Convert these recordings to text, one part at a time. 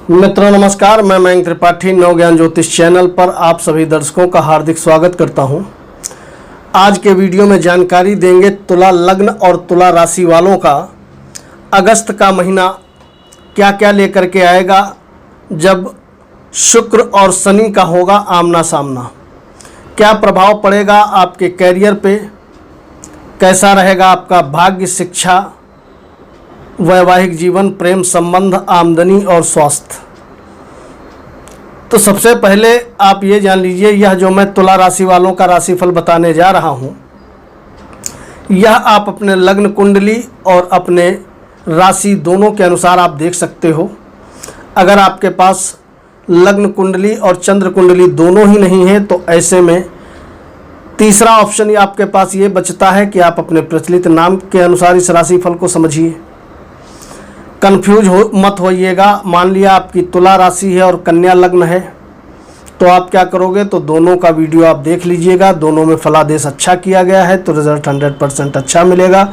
मित्रों नमस्कार, मैं मयंक त्रिपाठी नव ज्ञान ज्योतिष चैनल पर आप सभी दर्शकों का हार्दिक स्वागत करता हूं। आज के वीडियो में जानकारी देंगे तुला लग्न और तुला राशि वालों का अगस्त का महीना क्या क्या लेकर के आएगा, जब शुक्र और शनि का होगा आमना सामना। क्या प्रभाव पड़ेगा आपके कैरियर पे, कैसा रहेगा आपका भाग्य, शिक्षा, वैवाहिक जीवन, प्रेम संबंध, आमदनी और स्वास्थ्य। तो सबसे पहले आप ये जान लीजिए, यह जो मैं तुला राशि वालों का राशिफल बताने जा रहा हूँ, यह आप अपने लग्न कुंडली और अपने राशि दोनों के अनुसार आप देख सकते हो। अगर आपके पास लग्न कुंडली और चंद्र कुंडली दोनों ही नहीं है तो ऐसे में तीसरा ऑप्शन आपके पास ये बचता है कि आप अपने प्रचलित नाम के अनुसार इस राशिफल को समझिए। कंफ्यूज मत होइएगा। मान लिया आपकी तुला राशि है और कन्या लग्न है, तो आप क्या करोगे, तो दोनों का वीडियो आप देख लीजिएगा। दोनों में फलादेश अच्छा किया गया है तो रिजल्ट 100% अच्छा मिलेगा।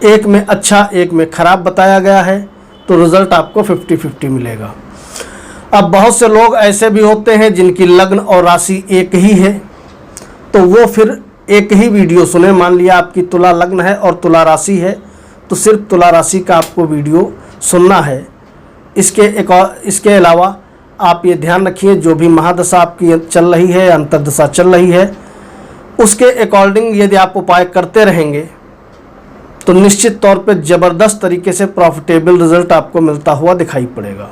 एक में अच्छा, एक में खराब बताया गया है तो रिजल्ट आपको 50-50 मिलेगा। अब बहुत से लोग ऐसे भी होते हैं जिनकी लग्न और राशि एक ही है, तो वो फिर एक ही वीडियो सुने। मान लिया आपकी तुला लग्न है और तुला राशि है, तो सिर्फ तुला राशि का आपको वीडियो सुनना है। इसके अलावा आप ये ध्यान रखिए, जो भी महादशा आपकी चल रही है, अंतर्दशा चल रही है, उसके अकॉर्डिंग यदि आप उपाय करते रहेंगे तो निश्चित तौर पे ज़बरदस्त तरीके से प्रॉफिटेबल रिजल्ट आपको मिलता हुआ दिखाई पड़ेगा।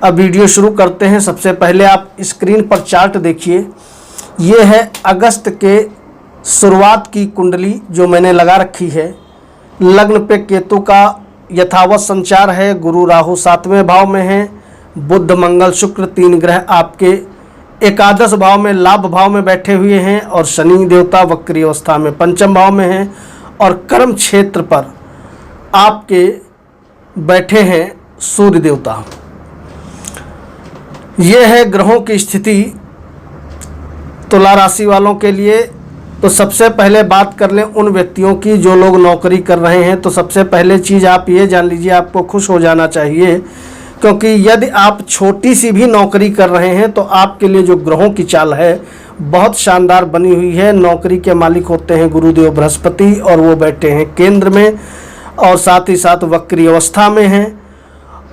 अब वीडियो शुरू करते हैं। सबसे पहले आप स्क्रीन पर चार्ट देखिए। ये है अगस्त के शुरुआत की कुंडली जो मैंने लगा रखी है। लग्न पे केतु का यथावत संचार है, गुरु राहु 7वें भाव में है, बुध मंगल शुक्र 3 ग्रह आपके एकादश भाव में लाभ भाव में बैठे हुए हैं, और शनि देवता वक्री अवस्था में 5वें भाव में हैं, और कर्म क्षेत्र पर आपके बैठे हैं सूर्य देवता। ये है ग्रहों की स्थिति तुला राशि वालों के लिए। तो सबसे पहले बात कर लें उन व्यक्तियों की जो लोग नौकरी कर रहे हैं। तो सबसे पहले चीज़ आप ये जान लीजिए, आपको खुश हो जाना चाहिए, क्योंकि यदि आप छोटी सी भी नौकरी कर रहे हैं तो आपके लिए जो ग्रहों की चाल है बहुत शानदार बनी हुई है। नौकरी के मालिक होते हैं गुरुदेव बृहस्पति, और वो बैठे हैं केंद्र में, और साथ ही साथ वक्री अवस्था में हैं।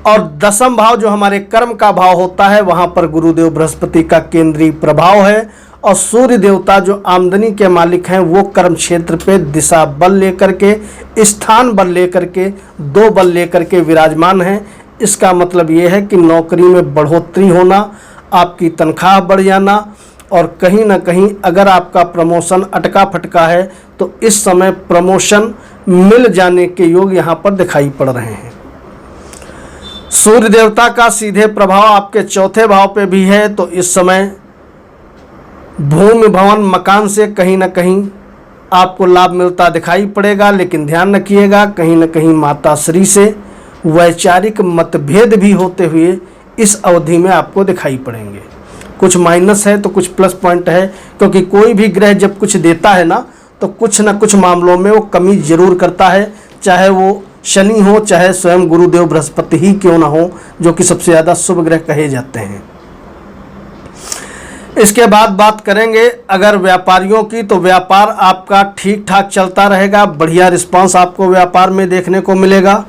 और 10वां भाव जो हमारे कर्म का भाव होता है, वहाँ पर गुरुदेव बृहस्पति का केंद्रीय प्रभाव है, और सूर्य देवता जो आमदनी के मालिक हैं वो कर्म क्षेत्र पे दिशा बल लेकर के, स्थान बल लेकर के, 2 बल लेकर के विराजमान हैं। इसका मतलब ये है कि नौकरी में बढ़ोतरी होना, आपकी तनख्वाह बढ़ जाना, और कहीं ना कहीं अगर आपका प्रमोशन अटका फटका है तो इस समय प्रमोशन मिल जाने के योग यहाँ पर दिखाई पड़ रहे हैं। सूर्य देवता का सीधे प्रभाव आपके 4थे भाव पे भी है, तो इस समय भूमि भवन मकान से कहीं ना कहीं आपको लाभ मिलता दिखाई पड़ेगा। लेकिन ध्यान रखिएगा, कहीं ना कहीं माता श्री से वैचारिक मतभेद भी होते हुए इस अवधि में आपको दिखाई पड़ेंगे। कुछ माइनस है तो कुछ प्लस पॉइंट है, क्योंकि कोई भी ग्रह जब कुछ देता है ना तो कुछ ना कुछ मामलों में वो कमी जरूर करता है, चाहे वो शनि हो, चाहे स्वयं गुरुदेव बृहस्पति ही क्यों ना हो, जो कि सबसे ज़्यादा शुभ ग्रह कहे जाते हैं। इसके बाद बात करेंगे अगर व्यापारियों की, तो व्यापार आपका ठीक ठाक चलता रहेगा, बढ़िया रिस्पांस आपको व्यापार में देखने को मिलेगा।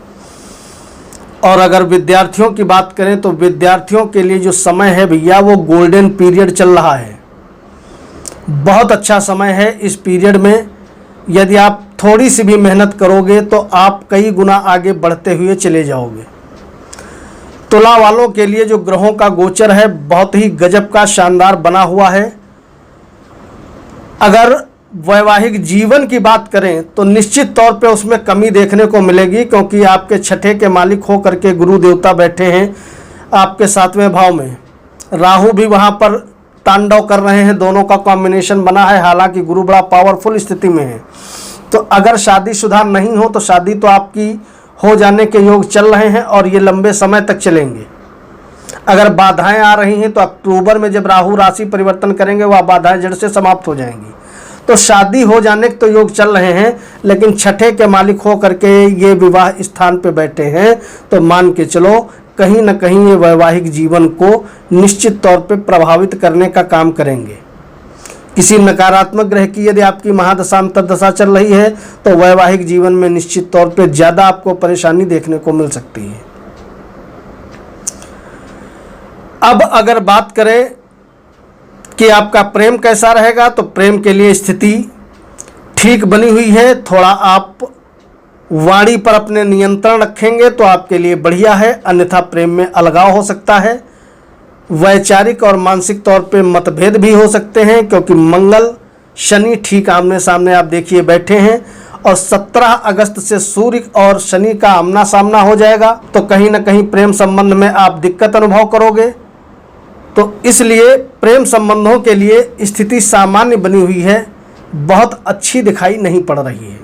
और अगर विद्यार्थियों की बात करें तो विद्यार्थियों के लिए जो समय है भैया, वो गोल्डन पीरियड चल रहा है, बहुत अच्छा समय है। इस पीरियड में यदि आप थोड़ी सी भी मेहनत करोगे तो आप कई गुना आगे बढ़ते हुए चले जाओगे। तुला वालों के लिए जो ग्रहों का गोचर है बहुत ही गजब का शानदार बना हुआ है। अगर वैवाहिक जीवन की बात करें तो निश्चित तौर पे उसमें कमी देखने को मिलेगी, क्योंकि आपके 6ठे के मालिक हो करके गुरु देवता बैठे हैं आपके 7वें भाव में। राहु भी वहाँ पर तांडव कर रहे हैं, दोनों का कॉम्बिनेशन बना है। हालांकि गुरु बड़ा पावरफुल स्थिति में है। तो अगर शादीशुदा नहीं हो तो शादी तो आपकी हो जाने के योग चल रहे हैं, और ये लंबे समय तक चलेंगे। अगर बाधाएं आ रही हैं तो अक्टूबर में जब राहु राशि परिवर्तन करेंगे वह बाधाएं जड़ से समाप्त हो जाएंगी। तो शादी हो जाने के तो योग चल रहे हैं, लेकिन 6ठे के मालिक हो करके ये विवाह स्थान पे बैठे हैं, तो मान के चलो कहीं न कहीं ये वैवाहिक जीवन को निश्चित तौर पे प्रभावित करने का काम करेंगे। किसी नकारात्मक ग्रह की यदि आपकी महादशा अंतर्दशा चल रही है तो वैवाहिक जीवन में निश्चित तौर पे ज़्यादा आपको परेशानी देखने को मिल सकती है। अब अगर बात करें कि आपका प्रेम कैसा रहेगा, तो प्रेम के लिए स्थिति ठीक बनी हुई है। थोड़ा आप वाणी पर अपने नियंत्रण रखेंगे तो आपके लिए बढ़िया है, अन्यथा प्रेम में अलगाव हो सकता है। वैचारिक और मानसिक तौर पे मतभेद भी हो सकते हैं, क्योंकि मंगल शनि ठीक आमने सामने आप देखिए बैठे हैं और 17 अगस्त से सूर्य और शनि का आमना सामना हो जाएगा, तो कहीं ना कहीं प्रेम संबंध में आप दिक्कत अनुभव करोगे। तो इसलिए प्रेम संबंधों के लिए स्थिति सामान्य बनी हुई है, बहुत अच्छी दिखाई नहीं पड़ रही है।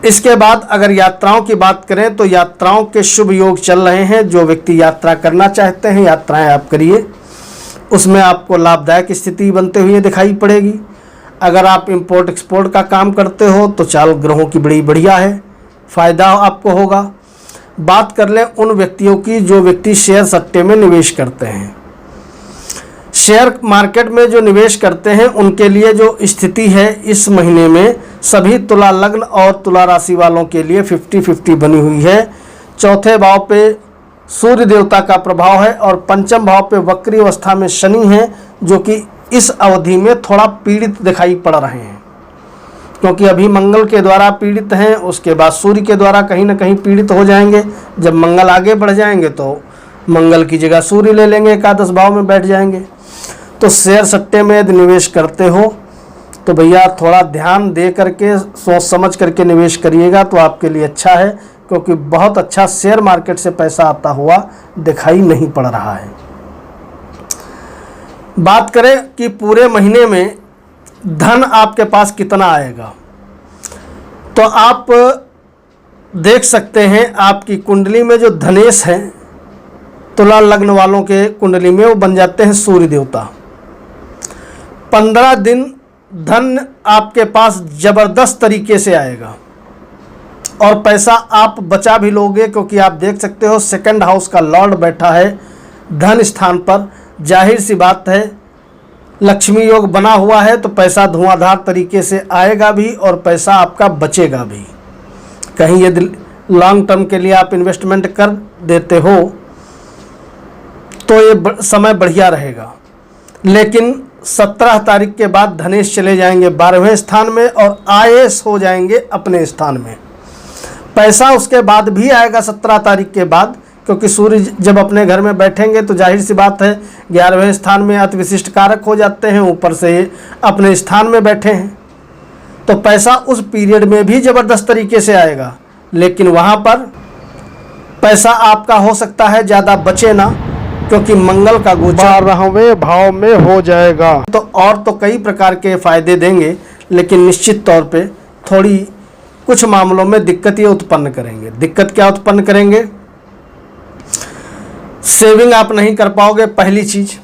इसके बाद अगर यात्राओं की बात करें तो यात्राओं के शुभ योग चल रहे हैं। जो व्यक्ति यात्रा करना चाहते हैं यात्राएं आप करिए, उसमें आपको लाभदायक स्थिति बनते हुए दिखाई पड़ेगी। अगर आप इंपोर्ट एक्सपोर्ट का काम करते हो तो चाल ग्रहों की बड़ी बढ़िया है, फ़ायदा आपको होगा। बात कर लें उन व्यक्तियों की जो व्यक्ति शेयर सट्टे में निवेश करते हैं। शेयर मार्केट में जो निवेश करते हैं उनके लिए जो स्थिति है इस महीने में सभी तुला लग्न और तुला राशि वालों के लिए 50-50 बनी हुई है। चौथे भाव पे सूर्य देवता का प्रभाव है और पंचम भाव पे वक्री अवस्था में शनि है, जो कि इस अवधि में थोड़ा पीड़ित दिखाई पड़ रहे हैं, क्योंकि अभी मंगल के द्वारा पीड़ित हैं, उसके बाद सूर्य के द्वारा कहीं ना कहीं पीड़ित हो जाएंगे। जब मंगल आगे बढ़ जाएंगे तो मंगल की जगह सूर्य ले लेंगे, एकादश भाव में बैठ जाएंगे। तो शेयर सट्टे में यदि निवेश करते हो तो भैया थोड़ा ध्यान दे करके सोच समझ करके निवेश करिएगा तो आपके लिए अच्छा है, क्योंकि बहुत अच्छा शेयर मार्केट से पैसा आता हुआ दिखाई नहीं पड़ रहा है। बात करें कि पूरे महीने में धन आपके पास कितना आएगा, तो आप देख सकते हैं आपकी कुंडली में जो धनेश है तुला लग्न वालों के कुंडली में वो बन जाते हैं सूर्य देवता। 15 दिन धन आपके पास जबरदस्त तरीके से आएगा और पैसा आप बचा भी लोगे, क्योंकि आप देख सकते हो सेकंड हाउस का लॉर्ड बैठा है धन स्थान पर। जाहिर सी बात है लक्ष्मी योग बना हुआ है तो पैसा धुआंधार तरीके से आएगा भी और पैसा आपका बचेगा भी। कहीं यदि लॉन्ग टर्म के लिए आप इन्वेस्टमेंट कर देते हो तो ये समय बढ़िया रहेगा। लेकिन 17 तारीख के बाद धनेश चले जाएंगे 12वें स्थान में और आयस हो जाएंगे अपने स्थान में। पैसा उसके बाद भी आएगा 17 तारीख के बाद, क्योंकि सूर्य जब अपने घर में बैठेंगे तो जाहिर सी बात है 11वें स्थान में अति विशिष्ट कारक हो जाते हैं, ऊपर से अपने स्थान में बैठे हैं, तो पैसा उस पीरियड में भी ज़बरदस्त तरीके से आएगा। लेकिन वहाँ पर पैसा आपका हो सकता है ज़्यादा बचे ना, क्योंकि मंगल का गोचर 12वें भाव में हो जाएगा। तो और तो कई प्रकार के फ़ायदे देंगे, लेकिन निश्चित तौर पे थोड़ी कुछ मामलों में दिक्कत ये उत्पन्न करेंगे। दिक्कत क्या उत्पन्न करेंगे? सेविंग आप नहीं कर पाओगे, पहली चीज़।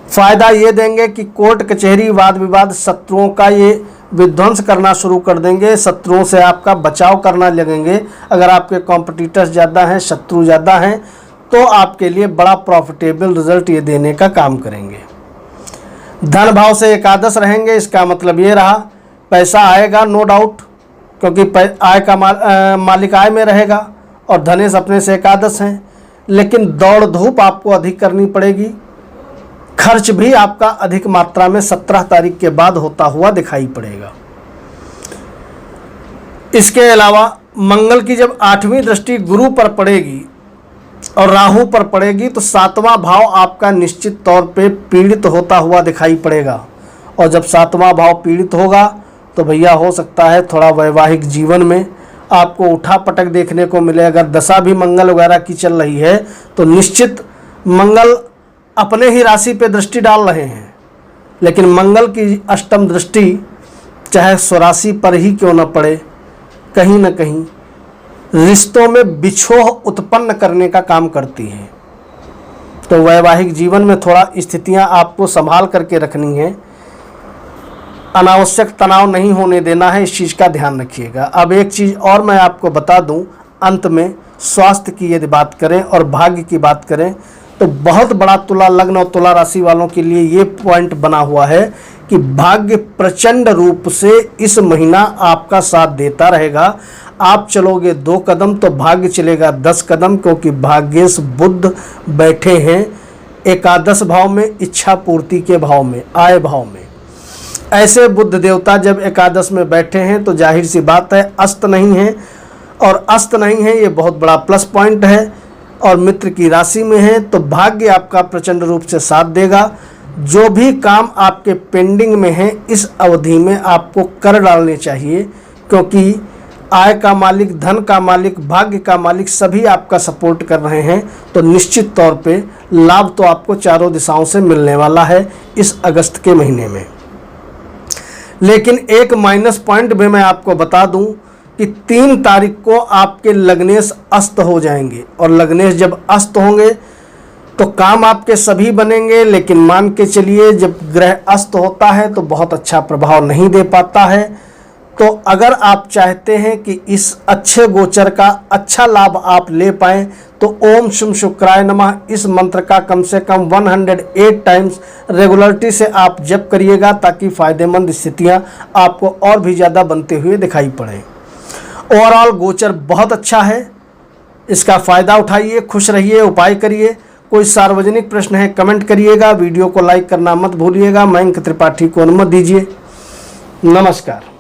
फ़ायदा ये देंगे कि कोर्ट कचहरी वाद विवाद शत्रुओं का ये विध्वंस करना शुरू कर देंगे, शत्रुओं से आपका बचाव करना लगेंगे। अगर आपके कॉम्पिटिटर्स ज़्यादा हैं, शत्रु ज़्यादा हैं, तो आपके लिए बड़ा प्रॉफिटेबल रिजल्ट ये देने का काम करेंगे। धन भाव से एकादश रहेंगे, इसका मतलब ये रहा पैसा आएगा नो डाउट, क्योंकि आय का मालिक आय में रहेगा और धनेश अपने से एकादश हैं। लेकिन दौड़ धूप आपको अधिक करनी पड़ेगी, खर्च भी आपका अधिक मात्रा में 17 तारीख के बाद होता हुआ दिखाई पड़ेगा। इसके अलावा मंगल की जब 8वीं दृष्टि गुरु पर पड़ेगी और राहु पर पड़ेगी तो 7वां भाव आपका निश्चित तौर पे पीड़ित होता हुआ दिखाई पड़ेगा। और जब 7वां भाव पीड़ित होगा तो भैया हो सकता है थोड़ा वैवाहिक जीवन में आपको उठा पटक देखने को मिले। अगर दशा भी मंगल वगैरह की चल रही है तो निश्चित मंगल अपने ही राशि पे दृष्टि डाल रहे हैं, लेकिन मंगल की अष्टम दृष्टि चाहे स्वराशि पर ही क्यों न पड़े, कहीं न कहीं रिश्तों में बिछोह उत्पन्न करने का काम करती है। तो वैवाहिक जीवन में थोड़ा स्थितियां आपको संभाल करके रखनी है, अनावश्यक तनाव नहीं होने देना है, इस चीज़ का ध्यान रखिएगा। अब एक चीज़ और मैं आपको बता दूं अंत में, स्वास्थ्य की यदि बात करें और भाग्य की बात करें तो बहुत बड़ा तुला लग्न और तुला राशि वालों के लिए ये पॉइंट बना हुआ है कि भाग्य प्रचंड रूप से इस महीना आपका साथ देता रहेगा। आप चलोगे 2 कदम तो भाग्य चलेगा 10 कदम, क्योंकि भाग्येश बुध बैठे हैं एकादश भाव में, इच्छा पूर्ति के भाव में, आय भाव में। ऐसे बुध देवता जब एकादश में बैठे हैं तो जाहिर सी बात है अस्त नहीं है, और अस्त नहीं है ये बहुत बड़ा प्लस पॉइंट है, और मित्र की राशि में है तो भाग्य आपका प्रचंड रूप से साथ देगा। जो भी काम आपके पेंडिंग में है इस अवधि में आपको कर डालने चाहिए, क्योंकि आय का मालिक, धन का मालिक, भाग्य का मालिक सभी आपका सपोर्ट कर रहे हैं। तो निश्चित तौर पे लाभ तो आपको चारों दिशाओं से मिलने वाला है इस अगस्त के महीने में। लेकिन एक माइनस पॉइंट भी मैं आपको बता दूं कि 3 तारीख को आपके लग्नेश अस्त हो जाएंगे, और लग्नेश जब अस्त होंगे तो काम आपके सभी बनेंगे, लेकिन मान के चलिए जब ग्रह अस्त होता है तो बहुत अच्छा प्रभाव नहीं दे पाता है। तो अगर आप चाहते हैं कि इस अच्छे गोचर का अच्छा लाभ आप ले पाएं तो ओम शुम शुक्राय नमः इस मंत्र का कम से कम 108 टाइम्स रेगुलरिटी से आप जप करिएगा, ताकि फ़ायदेमंद स्थितियां आपको और भी ज़्यादा बनते हुए दिखाई पड़ें। ओवरऑल गोचर बहुत अच्छा है, इसका फ़ायदा उठाइए, खुश रहिए, उपाय करिए। कोई सार्वजनिक प्रश्न है कमेंट करिएगा, वीडियो को लाइक करना मत भूलिएगा। मयंक त्रिपाठी को अनुमति दीजिए। नमस्कार।